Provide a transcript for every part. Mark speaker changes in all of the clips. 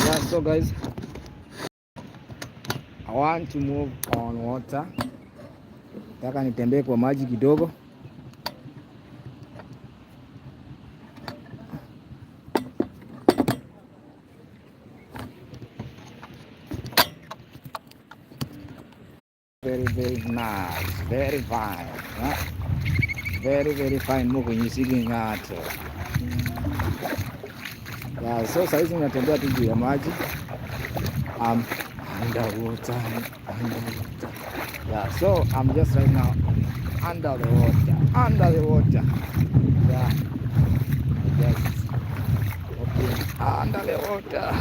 Speaker 1: Yeah, so guys, I want to move on water. Nataka nitembee kwa maji kidogo. Very nice, very fine, yeah? Very fine. Muko nyisigi ngato. Yeah, so saizi natembea tu juu ya maji. Underwater. Yeah, so I'm just right now under the water. Yeah, just okay. Under the water.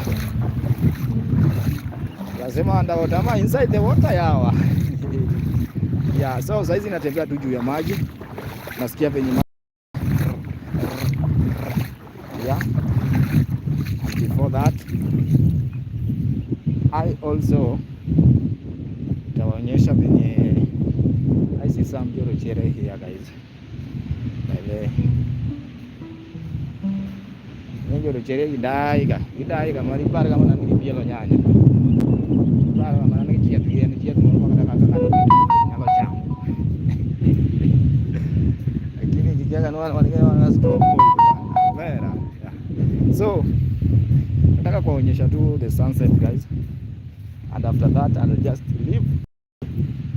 Speaker 1: Lazima under water ama inside the water yawa. Yeah, so saizi natembea tu juu ya maji. Nasikia venye maji. Yeah. And before that, I also tawaonyesha venye I see some jorochere here guys. Bale. Jorochere gidaiga mari par kama na nilipielo nyanya. Par kama na nikitia moro kata nyalo chamo. Lakini kijaga no wana stop. Vera. So nataka kuonyesha tu the sunset guys, and after that I'll just leave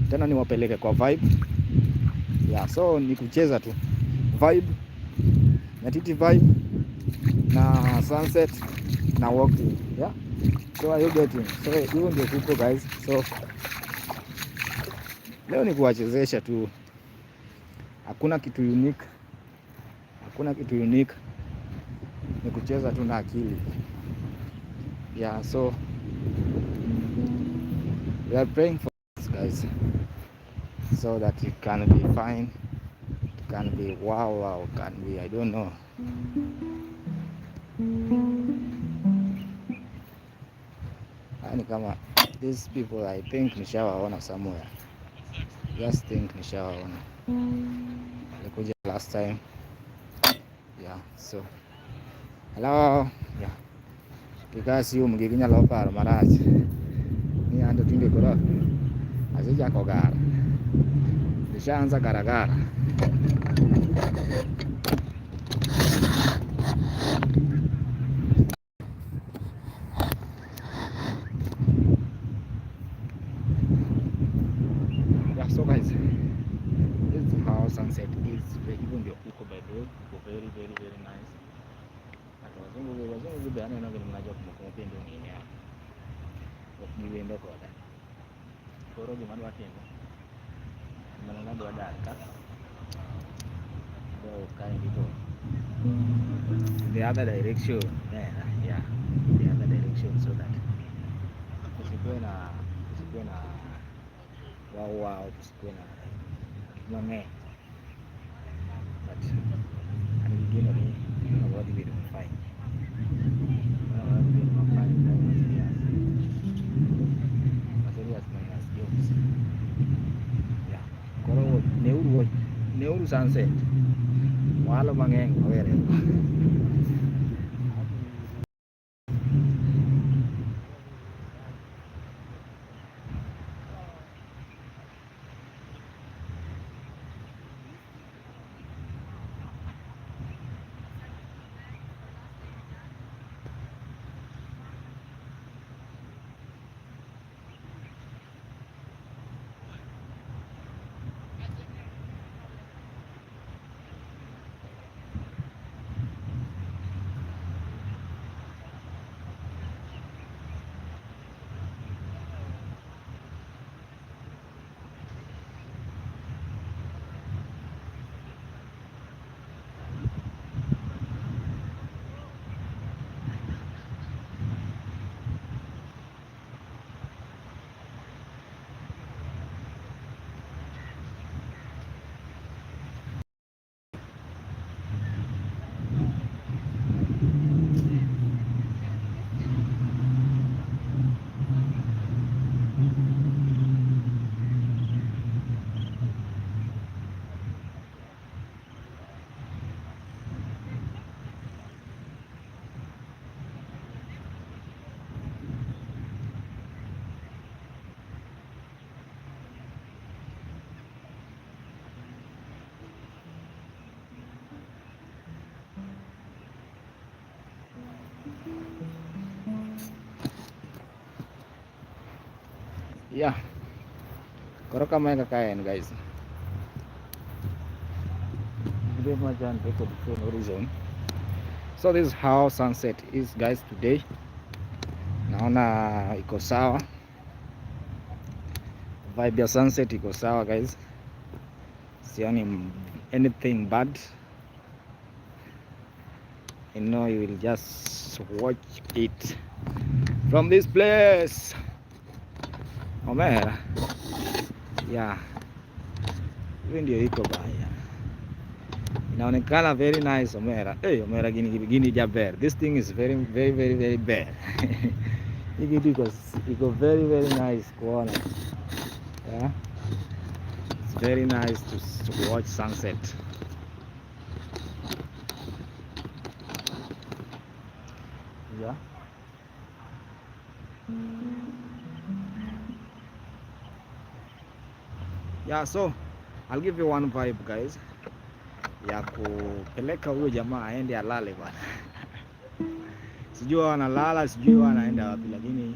Speaker 1: tena niwapeleke kwa vibe. Yeah, so ni kucheza tu vibe, Nyatiti vibe na sunset na walking. Yeah, so are you getting? So hiyo ndio kuko guys. So leo ni kuwachezesha tu, hakuna kitu unique, ni kucheza tu na akili. Yeah, so we are praying for this guys, so that it can be fine, it can be wow, can be I don't know. Yani kama these people I think nishawaona somewhere, just think nishawaona, alikuja last time. Yeah, so hello. Yeah, kikasi huyu mgiginya loparo marach ni ando tinde koro azija kogara nishaanza garagara. Yeah, so guys, this is how sunset is. Even ndio uko by the way, uko very nice. Hata wazungu beana na vile mnajua kumupenda ngine ya niwendo kwa da koro gima dwa timo mana dwa daka go kind of the other direction. Yeah, the other direction, so that usikuwe na wow, usikuwe na mame, but and wengine ni what we do fine. Neuru sunset walo mang'eny mawere. Yeah. Koroka maika kaen guys. So this is how sunset is guys today. Naona iko sawa. Vibe ya sunset iko sawa guys. Sioni anything bad. You know, you will just watch it from this place. Omera. Yeah. Hivi ndio iko baya. Inaonekana very nice Omera. Hey, Omera gini jaber. This thing is very bad. Hiki iko very nice kuona. Yeah. It's very nice to watch sunset. Yeah. Yeah, so I'll give you one vibe guys ya kupeleka huyo jamaa aende alale bwana. Sijui wanalala, sijui wanaenda wapi, lakini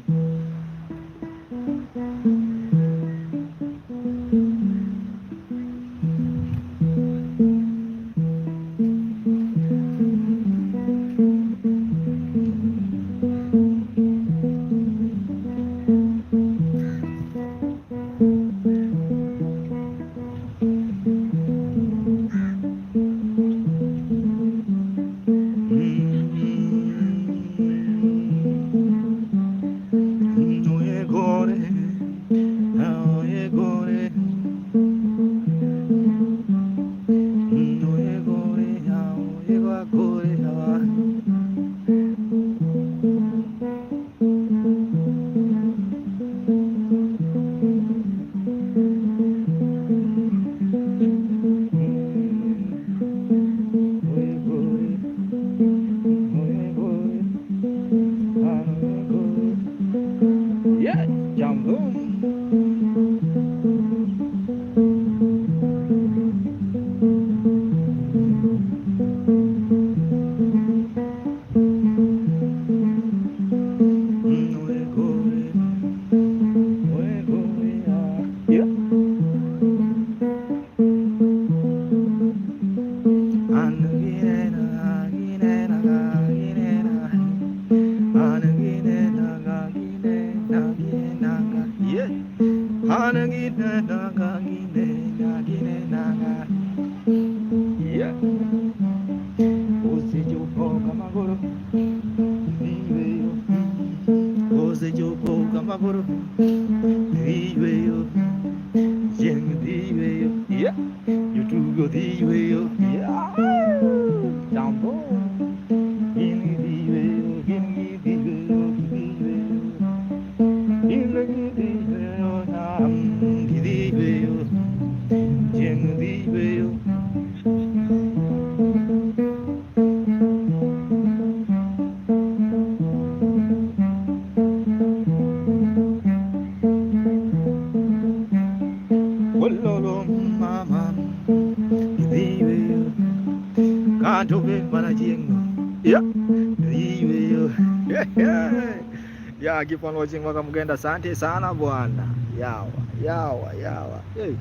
Speaker 1: Yeah, keep on watching Waka Mugenda. Asante sana bwana. Yawa. Hey.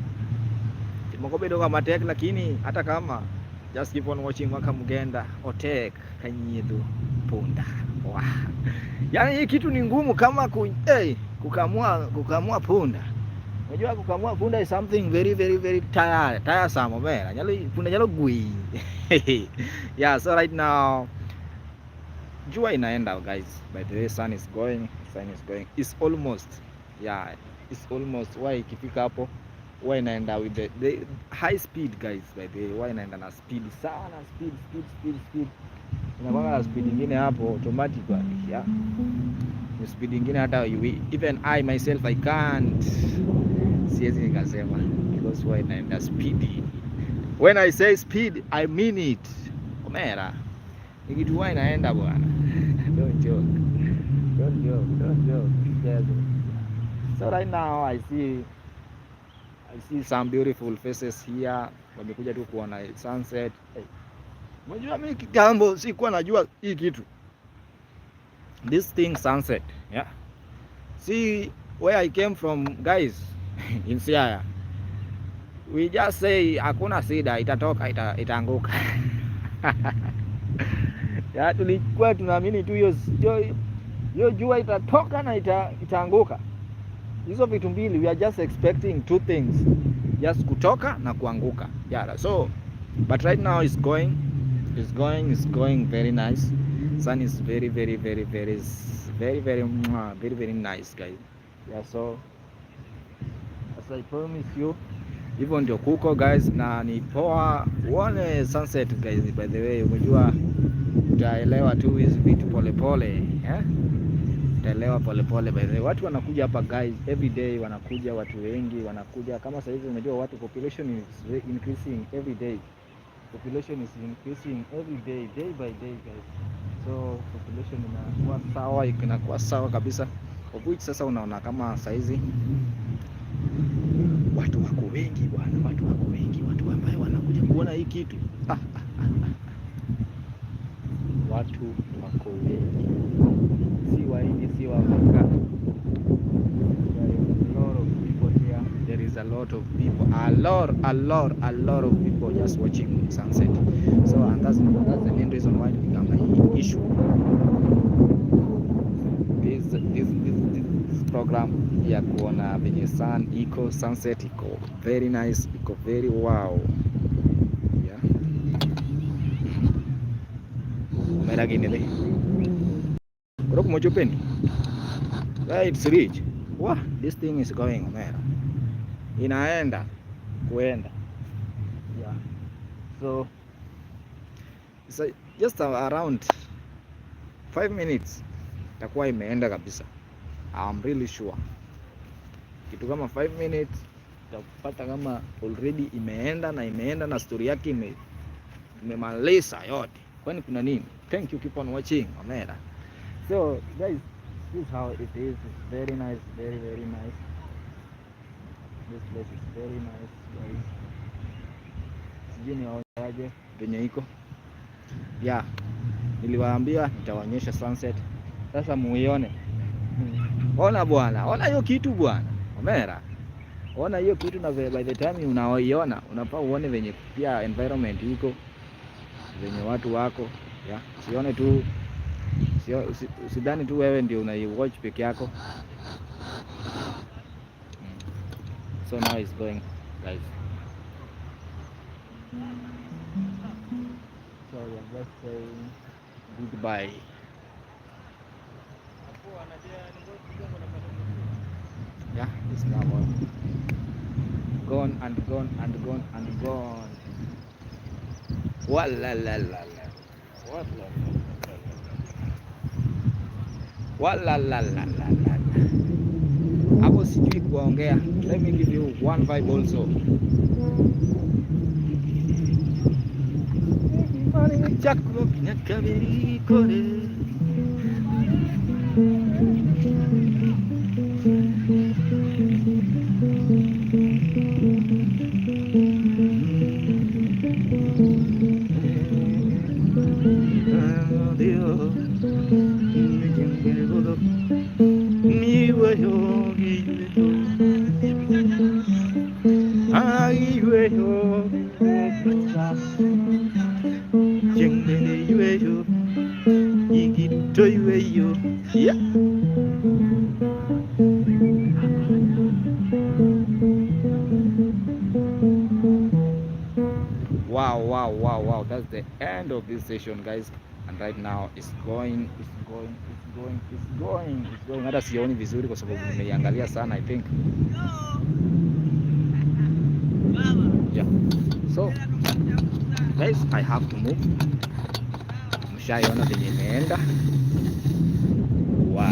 Speaker 1: Makobedo kama tek, lakini hata kama just keep on watching Waka Mugenda. Otek kanyidu punda. Wow. Yaani hii kitu ni ngumu kama kukamua punda. Unajua kukamua punda is something very tiresome omera. Punda nyalo gui. Yeah, so right now jua inaenda guys. By the way, sun is going. It's almost why ikifika hapo huwa inaenda with the high speed guys. By the way, huwa inaenda na speed sana, speed. Inakuwa na speed nyingine hapo automatically, yeah. Ni speed nyingine hata even I myself I can't, siwezi nikasema, because huwa inaenda speed. When I say speed, I mean it. Omera nikitu huwa inaenda bwana. Don't joke. Yes. So right now I see some beautiful faces here. Wamekuja tu kuona sunset. Unajua mimi kitambo sikuwa najua hii kitu. This thing sunset, yeah. where I came from guys in Siaya, we just say hakuna sida, itatoka itaanguka. Ya tulikuwa tunaamini tu hiyo jua itatoka na itaanguka. Hizo vitu mbili, we are just expecting two things, just kutoka na kuanguka. Yeah, so but right now it's going very nice. Sun is very nice guys. Yeah, so as I promise you, hivyo ndio kuko guys, na ni poa uone sunset guys. By the way, umejua utaelewa tu hizi vitu polepole, eh? Utaelewa polepole. By the way, watu wanakuja hapa guys every day, wanakuja watu wengi wanakuja. Kama sasa hivi umejua watu, population is increasing every day. Population is increasing every day, day by day guys. So population inakuwa sawa kabisa, of which sasa unaona kama saizi watu wako wengi bwana, watu wako wengi, watu ambao wanakuja kuona hii kitu. Watu wako wengi, si Wahindi, si Waafrika. There is a lot of people, a lot of people just watching sunset. So and that's the main reason why it became an issue. This program ya kuona venye sun iko, sunset iko very nice, iko very wow. Yeah. Mera ginele. Kuro kumochupeni. It's rich. Wow, this thing is going mera. Inaenda kuenda. Yeah. So it's just around 5 minutes itakuwa imeenda kabisa. I'm really sure kitu kama 5 minutes utapata kama already imeenda na story yake imemaliza yote. Kwani kuna nini? Thank you, keep on watching Omera. So guys, this is how it is. It's very nice, very nice. This place is very nice guys. Sijui niwaje venye iko. Yeah, niliwaambia nitawaonyesha sunset. Sasa muione. Ona bwana, ona hiyo kitu bwana Omera. Ona hiyo kitu, na by the time unaoiona unafaa uone venye pia environment iko, venye watu wako. Yeah, sione tu, sidhani tu wewe ndio unaiwatch peke yako. So now it's going guys. So yeah, let's say goodbye. Yeah, it's now gone and gone and gone and gone. Wala la la la. Wala la la la la. Hapo sijui kuongea. Let me give you one vibe also. Chakro kinakabiri kore. Yeah. Wow, that's the end of this session guys, and right now it's going. Hata sioni vizuri kwa sababu nimeiangalia sana I think. Yeah. So guys, I have to move. Mshaiona venye imeenda. Wow.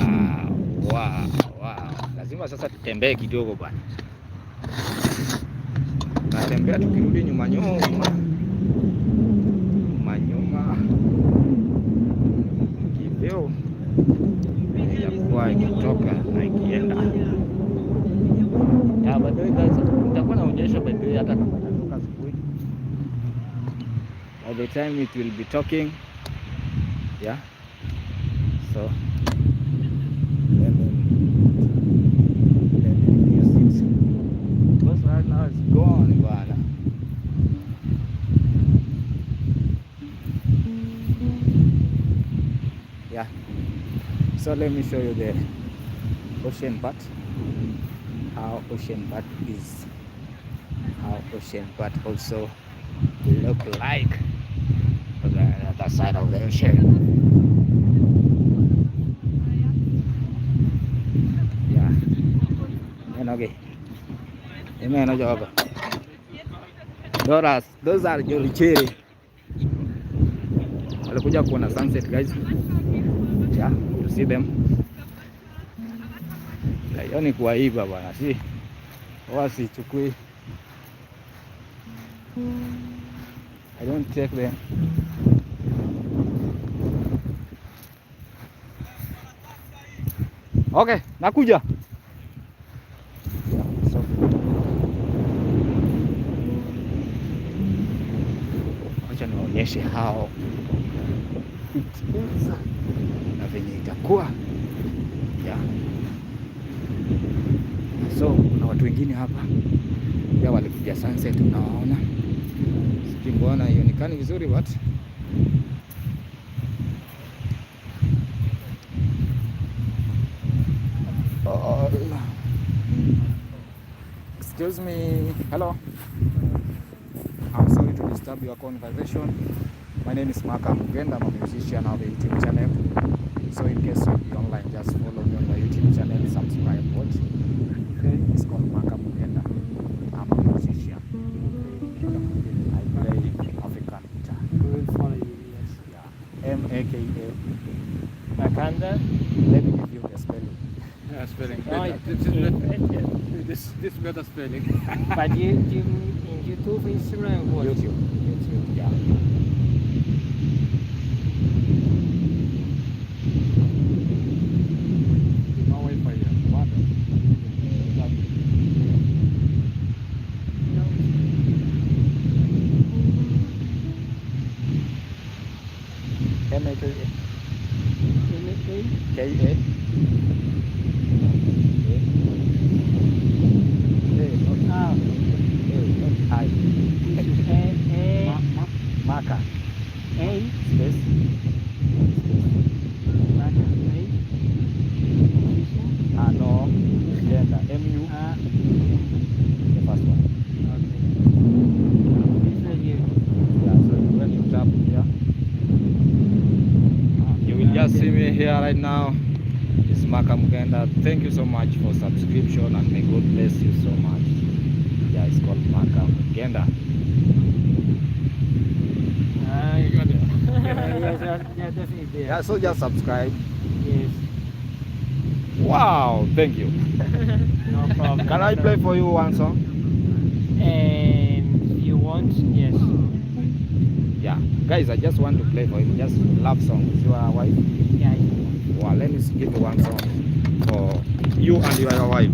Speaker 1: Lazima sasa tutembee kidogo bwana. Natembea tukirudi nyuma kivyo inakuwa ikitoka na ikienda. Yeah, by the way guys, nitakuwa naonyesha by the way hata kama natoka asubuhi. By the time it will be talking. Yeah. So now it's gone bwana. Yeah, so let me show you the ocean part, how ocean part is, how ocean part also look like on the other side of the ocean. Yeah, and okay, amen. Those are Jolicheri. Walikuja kuona sunset guys. Yeah, to see them. Hiyo ni kuwaiba bwana, si wasichukui. I don't take them. Okay, nakuja. So, acha niwaonyeshe how it is na venye itakuwa. Yeah. So kuna watu wengine hapa pia walikuja sunset, unawaona. Sijui mbona haionekani vizuri but excuse me. Hello. I'm sorry to disturb your conversation. My name is Maka Mugenda. I'm a musician on the YouTube channel. So in case you'll be online, just follow me on my YouTube channel, subscribe, watch. Okay, it's called Maka Mugenda. I'm a musician. I play African guitar.
Speaker 2: We will follow you, yes.
Speaker 1: Yeah. M-A-K-A.
Speaker 2: Makanda?
Speaker 1: Let me give you the spelling.
Speaker 3: Yeah, spelling.
Speaker 2: Right.
Speaker 3: This better spelling.
Speaker 2: But you in YouTube, Instagram, what?
Speaker 1: YouTube.
Speaker 2: YouTube.
Speaker 1: Yeah.
Speaker 3: No Wi-Fi here. What?
Speaker 1: M-A-K-A.
Speaker 2: Anything?
Speaker 1: K-A.
Speaker 2: Ah,
Speaker 1: Not I. Maka.
Speaker 2: A,
Speaker 1: Space.
Speaker 2: Maka,
Speaker 1: No. Gender. M-U. The first one.
Speaker 2: okay. This is you.
Speaker 1: Yeah, so when you tap here, you will just see me here right now. It's Maka Mugenda. Thank you so much for subscription and may God bless you so much. Yeah, it's called Maka Mugenda.
Speaker 2: You got it. Yes, that's it there.
Speaker 1: Yeah, so just subscribe.
Speaker 2: Yes.
Speaker 1: Wow, thank you.
Speaker 2: No problem.
Speaker 1: Can I play for you one song?
Speaker 2: And you want? Yes.
Speaker 1: Yeah, guys, I just want to play for you. Just love songs. You are a wife?
Speaker 2: Yeah.
Speaker 1: Well, let me give you one song for you and your wife.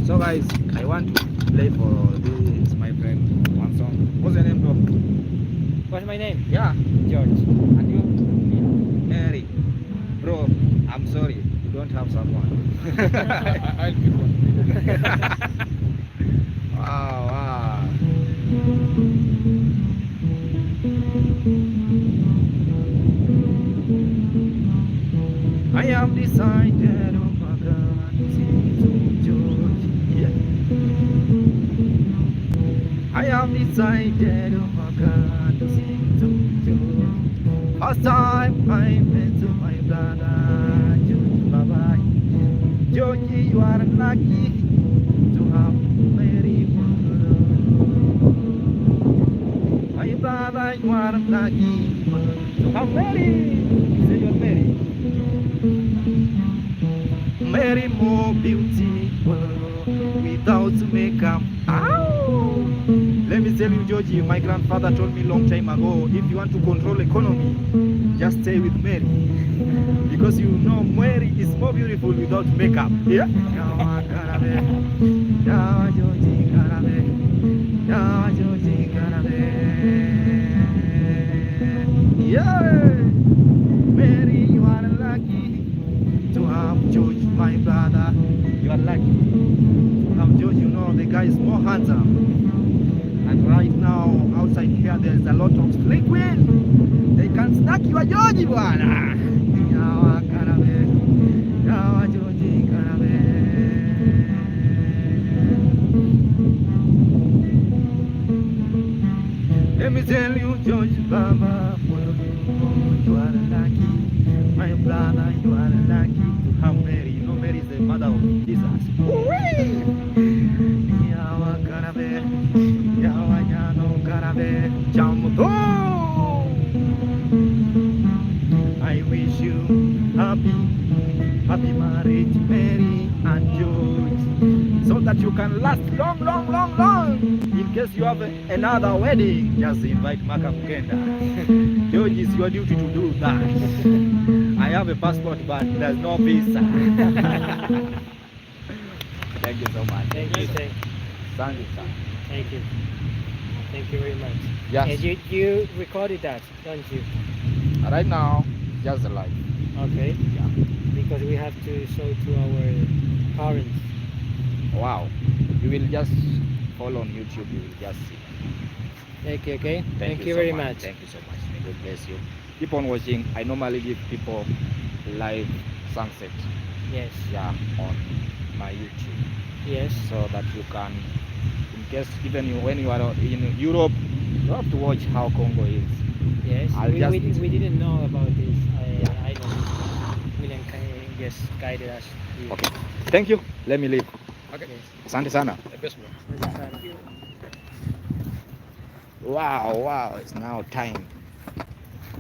Speaker 1: So guys, I want to play for this my friend one song. What's your name, bro?
Speaker 2: What's my name?
Speaker 1: Yeah,
Speaker 2: George.
Speaker 1: and you? Mary. Bro, I'm sorry, you don't have someone.
Speaker 3: I'll pick one.
Speaker 1: Wow, wow. I have decided, oh my God, to sing to George. Yeah. I have decided, oh my God, to sing to George. First time I met my brother, George. Bye-bye. George, you are lucky to have Mary. My brother, you are lucky to have Mary. Say you're Mary. Mary more beautiful without makeup. Ow! Let me tell you, Georgie, my grandfather told me long time ago, if you want to control economy, just stay with Mary. Because you know Mary is more beautiful without makeup. Yeah? Yeah! Mary, you are lucky to have George, my brother. You are lucky. guys, more handsome. And right now, outside here, there's a lot of street wind. They can snack your Georgie, bwana. Yawa karabe, yawa Georgie karabe. Let me tell you, George Baba, for you are lucky. My brother, you are lucky to have Mary. You know Mary is the mother of Jesus. Yawa karabe, yawa yano karabe, jamuto. I wish you happy marriage, Mary and George, so that you can last long, long, long, long. In case you have another wedding, just invite Maka Mugenda. George, it's your duty to do that. I have a passport, but there's no visa. Thank you so much.
Speaker 2: Thank you.
Speaker 1: Thank you, sir.
Speaker 2: Thank you. Thank you very much.
Speaker 1: Yes.
Speaker 2: And you recorded that, don't you?
Speaker 1: Right now, just live.
Speaker 2: Okay.
Speaker 1: Yeah.
Speaker 2: Because we have to show to our parents.
Speaker 1: Wow. You will just follow on YouTube. You will just see.
Speaker 2: Thank you. Okay. Thank you
Speaker 1: so
Speaker 2: very much.
Speaker 1: Thank you so much. May God bless you. Keep on watching. I normally give people live sunset.
Speaker 2: Yes.
Speaker 1: Yeah, on my YouTube,
Speaker 2: Yes.
Speaker 1: so that you can, in case even when you are in Europe, you have to watch how Congo is.
Speaker 2: Yes.
Speaker 1: I'll
Speaker 2: We didn't know about this.
Speaker 1: Yeah.
Speaker 2: I know. William just guided us. Here.
Speaker 1: Okay. Thank you. Let me leave.
Speaker 3: Okay.
Speaker 2: Yes.
Speaker 1: Asante sana.
Speaker 3: The best one.
Speaker 2: Thank you.
Speaker 1: Wow, it's now time.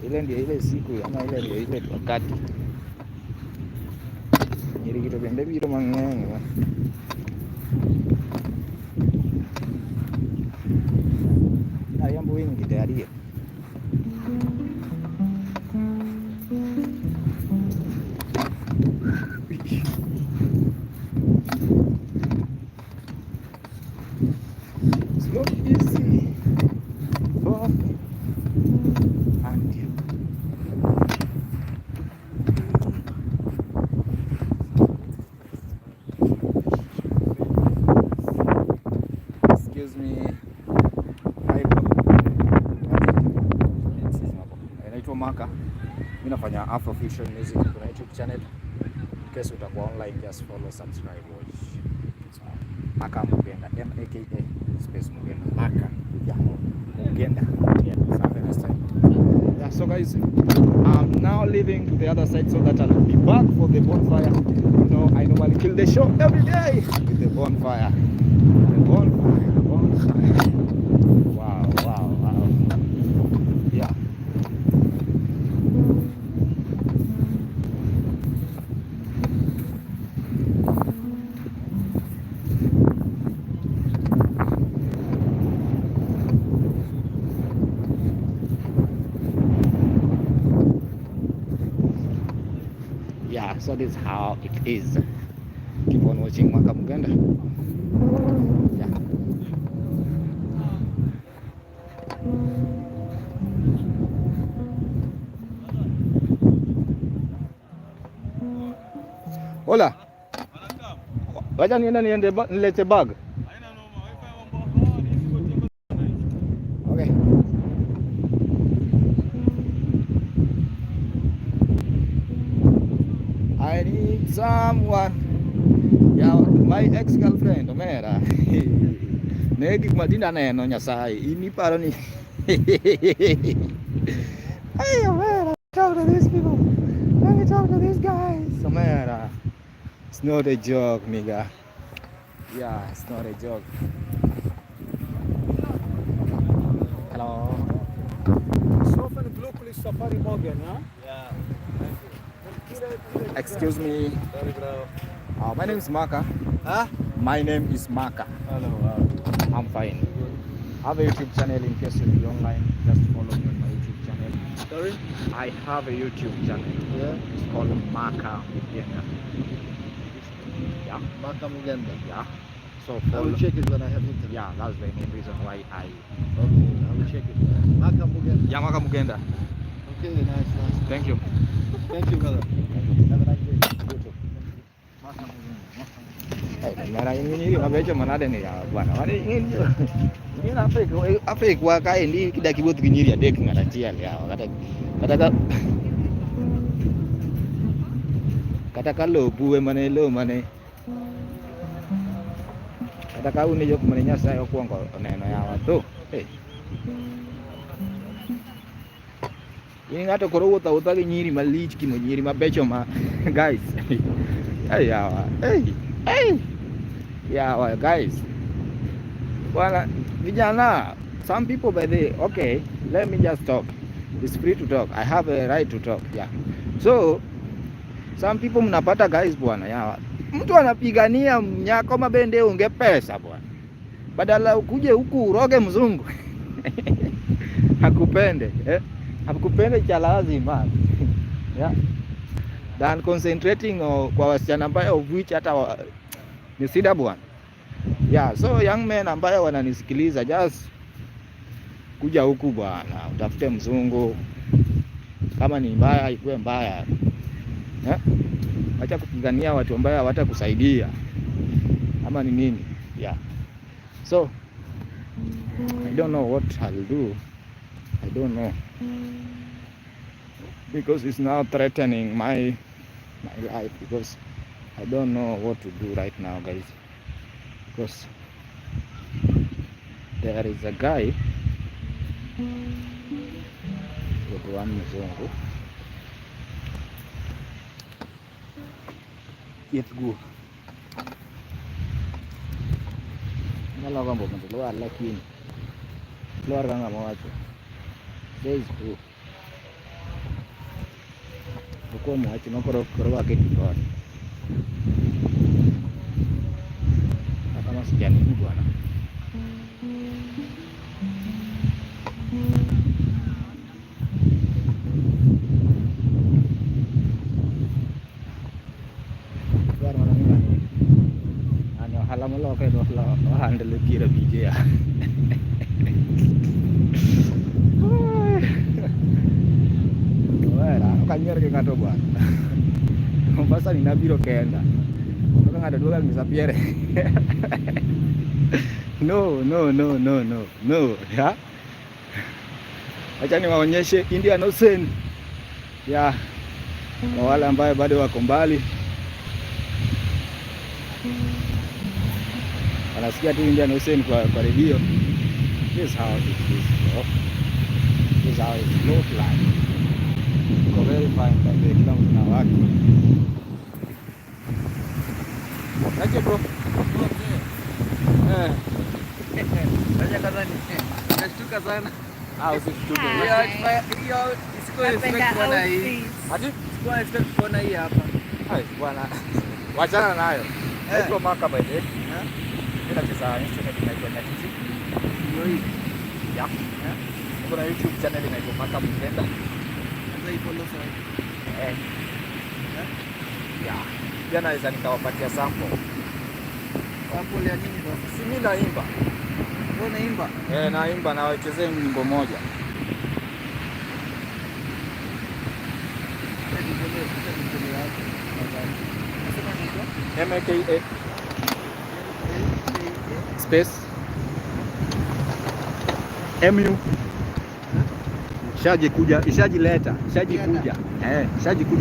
Speaker 1: Ile ndio ile siku ama ile ndio ile wakati. Nyeri kitu bende biro mang'eny. Ayambo wingi tayari. Slow easy. Oh. And excuse me. Naitwa Maka. Mimi nafanya Afrofusion music kwa YouTube channel. In case utakuwa online, just follow, subscribe, watch. Maka Mugenda, M-A-K-A space Mugenda. Maka. Yeah. Mugenda. Yeah. Yeah, so guys, I'm now leaving to the other side so that I'll be back for the bonfire. You know, I normally kill the show every day with the bonfire. The bonfire. Wow. Yeah. Yeah, so this is how it is. Keep on watching Maka Mugenda. Yeah. Hola. Wacha niende nilete bag. Okay. I need someone. Yeah, my ex-girlfriend, Omera. Negi matinda neno Nyasaye. Ini paro ni. Hey, Omera, talk to these people. Let me talk to these guys. Omera. It's not a joke, nigga. Yeah, it's not a joke. Hello.
Speaker 3: Soften globally Safari Morgan, huh? Yeah.
Speaker 1: Excuse me.
Speaker 3: Sorry, bro.
Speaker 1: My name is Maka.
Speaker 3: Huh?
Speaker 1: My name is Maka.
Speaker 3: Hello.
Speaker 1: I'm fine. I have a YouTube channel in case you'll be online. Just follow me on my YouTube channel.
Speaker 3: Sorry?
Speaker 1: I have a YouTube channel.
Speaker 3: Yeah.
Speaker 1: It's called Maka Mugenda. Yeah.
Speaker 3: Maka Mugenda.
Speaker 1: Yeah. So
Speaker 3: I will check it when I have internet.
Speaker 1: Yeah, that's the main reason why I.
Speaker 3: Okay, I will check it. Maka Mugenda.
Speaker 1: Yeah, Maka Mugenda.
Speaker 3: Okay, nice.
Speaker 1: Thank you.
Speaker 3: Thank you, brother.
Speaker 1: Have a nice day. You too.
Speaker 3: Maka Mugenda.
Speaker 1: Mara nyinyi mabecho manade ni ya bwana. Wani nyinyi Afrika kae ndi kida kiboth ginyiri adek ng'ata achiel yawa kata ka lobu mane lo mane kata ka uni jok mane Nyasaye okwongo oneno yawa to ini ng'ato koro wuotho gi nyiri malich kimo nyiri mabecho ma guys yawa guys bwana vijana. Some people by the okay, let me just talk. It's free to talk. I have a right to talk. Yeah. So some people mnapata guys bwana yawa. Mtu anapigania mnyako mabende unge pesa bwana. Badala ukuje huku uroge mzungu. Hakupende, hakupende cha lazima. Yeah. Than concentrating kwa wasichana ambayo of which hata ni sida bwana. Yeah, so young men ambayo wananisikiliza, just kuja huku bwana, utafute mzungu. Kama ni mbaya ikuwe mbaya. Acha kupigania watu ambao hawatakusaidia. Ama ni nini? Yeah. So I don't know what I'll do. I don't know. Because it's now threatening my life, because I don't know what to do right now, guys. Because there is a guy with one mzungu. It's good. Nyalo gombo mondo luar lakini luar ga ng'ama wacho. There is good. Huko mwacho nokoro wake tikot. Kama sijani bwana. Alam lo kayak lo handle kira biji ya. Wah, kanyer ke ngato buat. Masa ni nabiro kenda. Orang ada dua kan bisa piere. No, ya. Acha niwaonyeshe Indian Ocean. Ya. Kwa wale ambao bado wako mbali. Anasikia tu Indian Ocean kwa redio. This is how it is. This is how it looks like. It's very fine by the kila mtu na wake. Aje bro.
Speaker 2: Aje kazani. Nashtuka sana.
Speaker 1: Usishtuke.
Speaker 2: Hiyo isiko expect kuona hii.
Speaker 1: Ati?
Speaker 2: Sikuwa expect kuona hii hapa.
Speaker 1: Bwana. Wachana nayo. Haiko maka by the. Kila kisa instrument inaitwa Nyatiti.
Speaker 2: Ndio hii.
Speaker 1: Yeah. Kuna YouTube channel inaitwa Maka Mkenda.
Speaker 2: Sasa ipo losa.
Speaker 1: Yeah. Pia naweza nikawapatia sample.
Speaker 2: Sample ya nini bro?
Speaker 1: Si mimi naimba.
Speaker 2: Wewe unaimba?
Speaker 1: Naimba na wachezee nyimbo moja. MKA space MU ishajikuja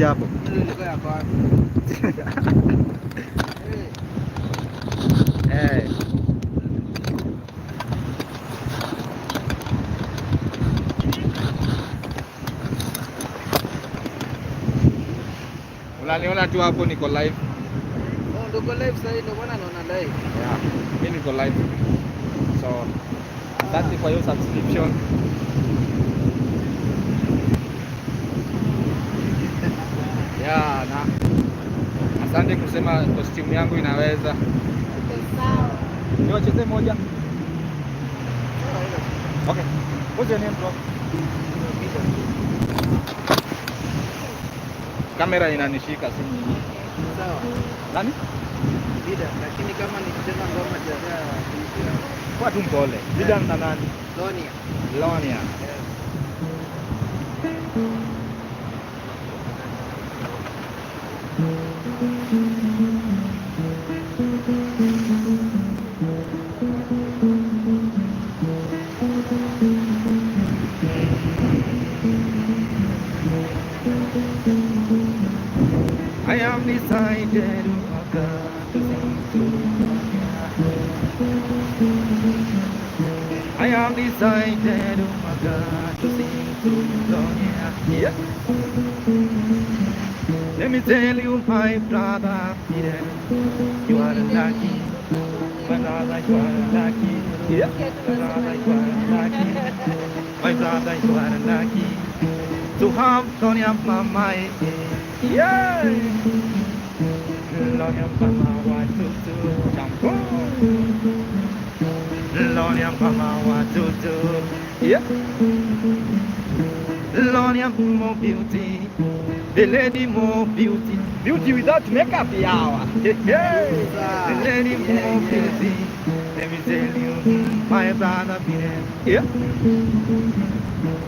Speaker 1: hapo. Unaniona tu hapo niko live.
Speaker 2: Niko live sasa, ndio bwana naona live.
Speaker 1: Yeah, mimi niko live. So asante kwa hiyo subscription. Yeah, na asante kusema costume yangu inaweza.
Speaker 2: Sawa.
Speaker 1: Niwacheze moja. Okay. What's your name, bro? Kamera inanishika si nini?
Speaker 2: Sawa.
Speaker 1: Nani?
Speaker 2: Vida, lakini kama nikicheza ngoma jaza
Speaker 1: kwa tu mpole. Vida na nani? Lonia. I have decided, oh my God, to sing to you, Lord, yeah. Let me tell you, my brother, Peter, you are lucky. My brother, you are lucky. Yeah. My brother, you are lucky. My brother, you are lucky to have Sonia Mama. Yeah. Sonia Mama, what to do? Jump on. Sonia Mama, what to do? Yeah. Sonia more beauty. The lady more beauty. Beauty without makeup, yeah. The lady more beauty. Let me tell you, my brother, yeah.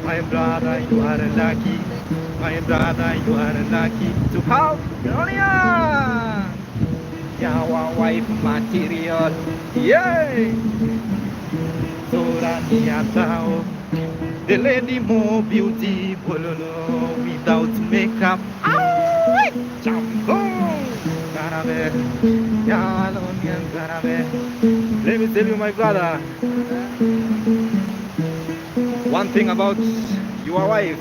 Speaker 1: My brother, you are lucky. My brother, you are lucky to have Gloria. Our wife material. Yay! So Nyatao. The lady more beautiful without makeup. Let me tell you, my brother, one thing about your wife.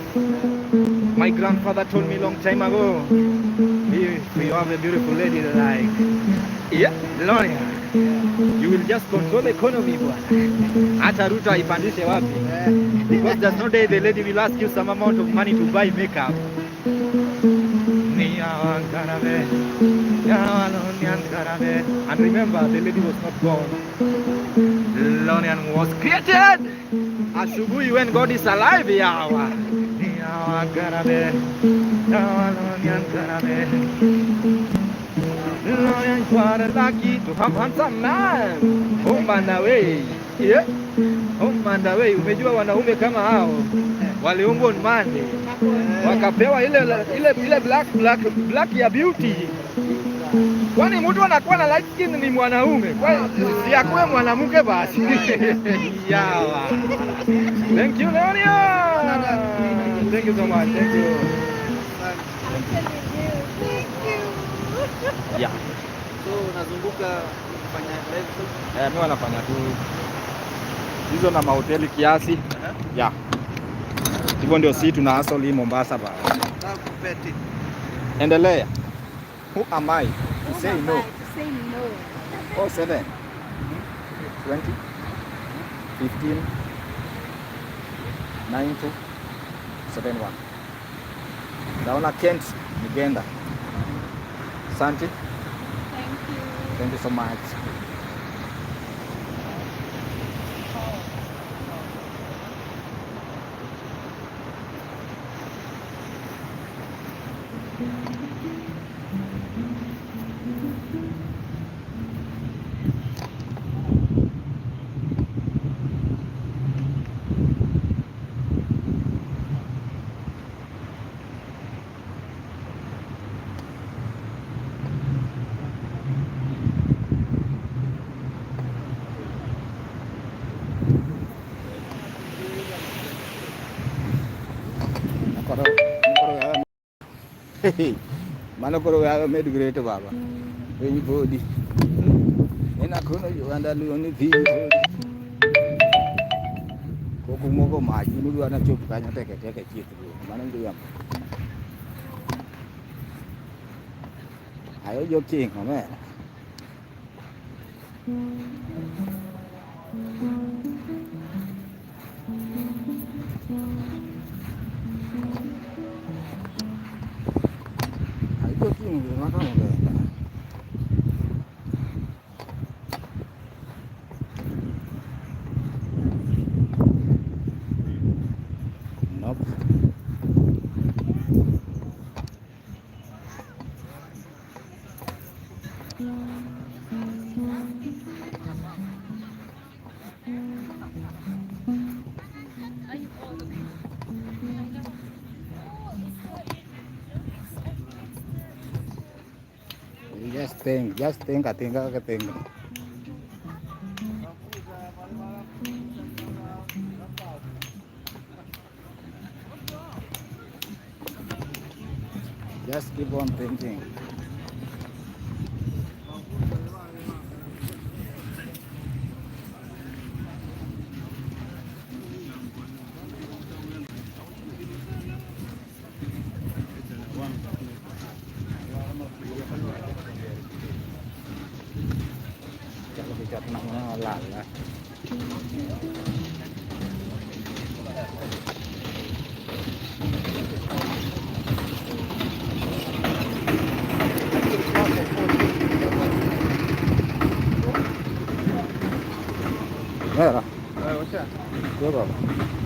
Speaker 1: My grandfather told me a long time ago, if you have a beautiful lady like, yeah, Gloria, you will just control the economy, bwana. Hata Ruto haipandishe wapi. Because there's no day the lady will ask you some amount of money to buy makeup. And remember, the lady was not born. Lonian was created asubuhi when God is alive. Yawa. Lonian, you are lucky to have handsome man. Home and away. Yeah. Home and away. Umejua wanaume kama hao waliumbwa on Monday wakapewa ile black ya beauty. Kwani mtu anakuwa na light skin ni mwanaume? Kwa si akuwe mwanamke basi. Yawa. Thank you, Leonia. Thank you so much. Thank you. Yeah.
Speaker 2: So unazunguka kufanya live?
Speaker 1: Mimi wanafanya tu hizo na mahoteli kiasi. Yeah. Hivyo ndio sisi tuna hustle hii Mombasa ba. Endelea. Who am I to say no?
Speaker 4: To say no.
Speaker 1: Oh, 7, 20, 15, 9, 7, 1. Naona Kent Nigenda. Santi.
Speaker 4: Thank you.
Speaker 1: Thank you so much. Mana koro ya med great baba. When body. Ena kono yo andalu ni thi. Ko moko ma ji nu ana chop kanya teke chiet. Mana ndu yam. Ayo jo king ma. Nope. Just think, I think. Just keep on thinking. No, lala. Era.
Speaker 2: What's that?
Speaker 1: Yo, baba.